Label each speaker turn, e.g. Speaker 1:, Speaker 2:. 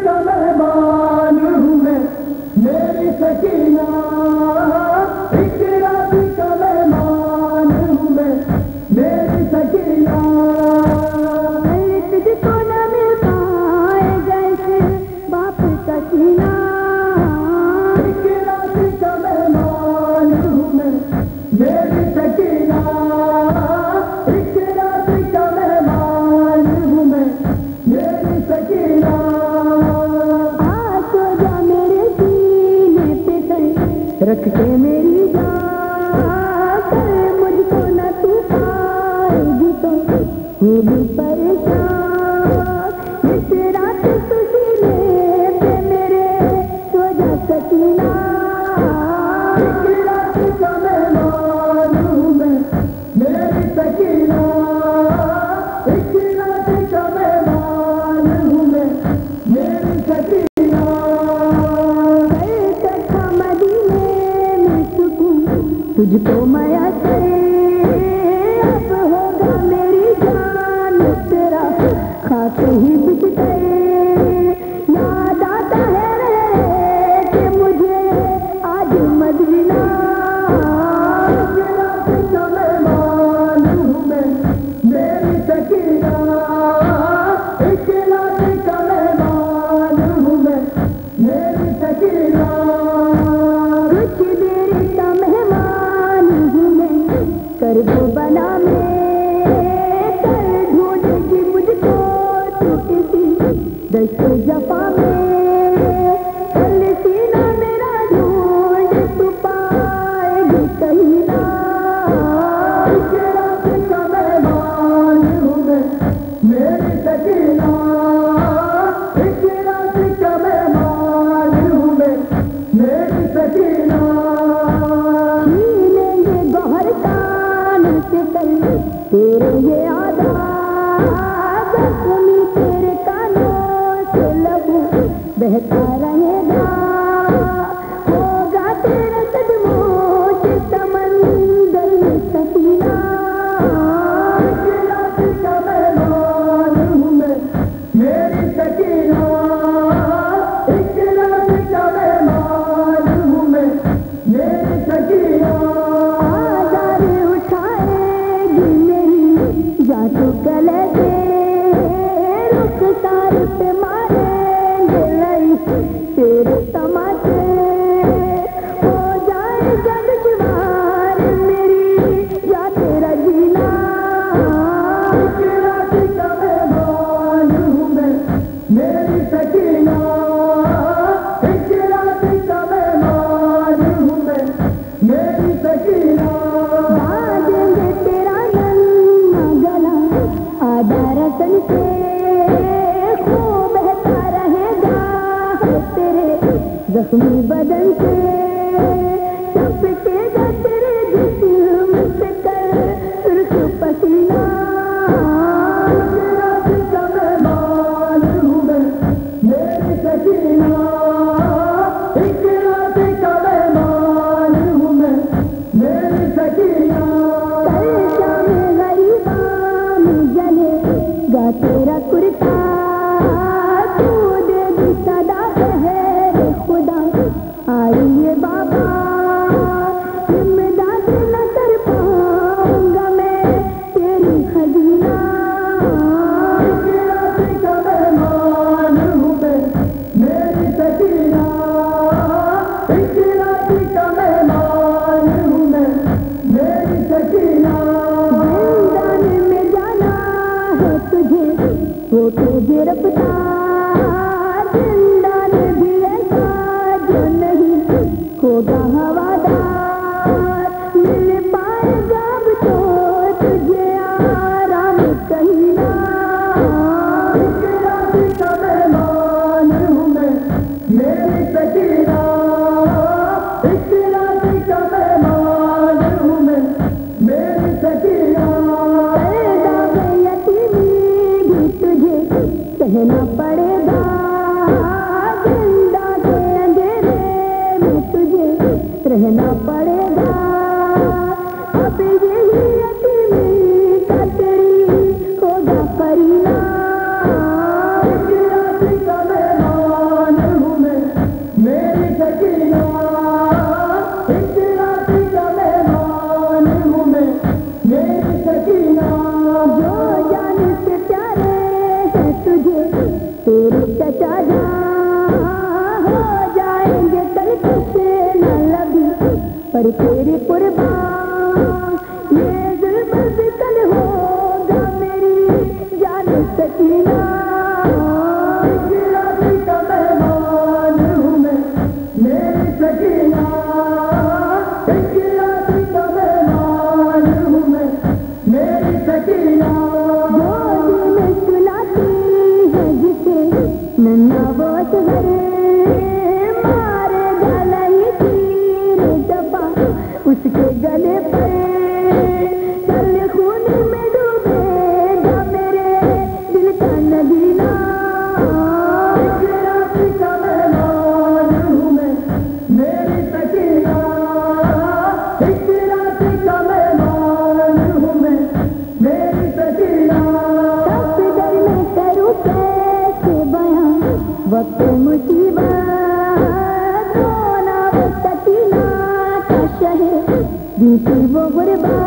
Speaker 1: کا مہمان ہوں میں میری سکینہ، ایک رات کا مہمان ہوں میں میری سکینہ،
Speaker 2: تجھ کو نہ مل پائے جیسے باپ کا سینہ،
Speaker 1: ایک رات کا مہمان ہوں میں میری سکینہ، ایک رات کا مہمان ہوں میں میری سکینہ،
Speaker 2: آ سو جا میرے سینے پہ سر رکھ کے میری جان، کر مجھ کو نہ تو پائے گی تو ہوگی پریشان، اس رات تو سینے پہ میرے سو جا سکینہ،
Speaker 1: ایک رات کا مہمان ہوں میں میری سکینہ، ایک رات کا مہمان ہوں میں میری سکینہ،
Speaker 2: کٹھا مدینے میں سکون تجھ کو میسر، اب ہوگا میری جان تیرا کھاتے ہی بچ گئے، یاد آتا ہے کہ مجھے آج مدینہ،
Speaker 1: ایک رات کا مہمان ہوں میں میری سکینہ، ایک رات کا مہمان ہوں میں میری سکینہ،
Speaker 2: کچھ دیر کا مہمان ہوں میں کر دو بنا میں، کر ڈھونڈے گی مجھ کو تو کسی دشت جفا میں، کل سینہ میرا ڈھونڈ تو پائے گی کہیں نہ،
Speaker 1: ایک رات کا مہمان ہوں میں میری سکینہ، ایک رات کا مہمان ہوں میں میری سکینہ،
Speaker 2: چھینیں گے گوہر کان سے کل تیرے یہ آداب، زخمی تیرے کانوں سے لہو بہتا رہے گا، ہوگا تیرے قدموں سے سمندر میں سفینہ،
Speaker 1: ایک رات کا مہمان ہوں میں میری سکینہ، ایک رات کا مہمان ہوں میں میری سکینہ،
Speaker 2: آزار اٹھائے گی میری جاتو گلے دے، رخسار پہ ماریں گے لئی تیرے تماچے، ہو جائے گا دشوار میری یا تیرا جینا،
Speaker 1: ایک رات کا مہمان ہوں میں میری سکینہ، ایک رات کا مہمان ہوں میں میری سکینہ،
Speaker 2: باندھیں گے تیرا ننھا گلا آدھا رسن سے، خوب بہتا رہے گا تیرے زخمی بدن سے، چپکے گا تیرے جسم سے کر سرخ پسینہ،
Speaker 1: ایک رات کا مہمان ہوں میں میری سکینہ، ایک رات کا مہمان ہوں میں میری سکینہ،
Speaker 2: شام غریبان جلے گا تیرا کرتا، تو دے دی صدا ہے خدا آئیے بابا، امداد نہ کر پاؤں گا میں تیری خزینہ،
Speaker 1: ایک رات کا مہمان ہوں میں میری سکینہ، ایک رات کا مہمان ہوں میں میری سکینہ،
Speaker 2: زندان میں جانا ہے تجھے وہ تجھے رفتار، زندان بھی ایسا جو نہیں ہوگا ہوادار، مل پائے گا اب تو تجھے آرام کہیں نہ،
Speaker 1: ایک رات کا مہمان ہوں میں میری سکینہ، ایک رات کا مہمان ہوں میں میری سکینہ،
Speaker 2: پیدا یتیمی بھی تجھے سہنا پڑے گا، زندہ کے اندھیرے میں تجھے رہنا پڑے گا، اب یہی یتیمی کا تیری ہوگا قرینہ،
Speaker 1: ایک رات کا مہمان
Speaker 2: تیرے چچا جان ہو جائیں گے کل کسے نہ لبی پر تیری قربان یہ ظلم بھی کل ہوگا میری جان سکینہ اس کے گلے پہ چل خون میں ڈوبے گا میرے دل کا نگینا
Speaker 1: میری سکینہ ایک رات کا مہمان ہوں میں میری سکینہ
Speaker 2: سب در میں کروں کیسے بیاں وقت مصیبت رونا وہ سکینہ کا شہر بیتی وہ غربت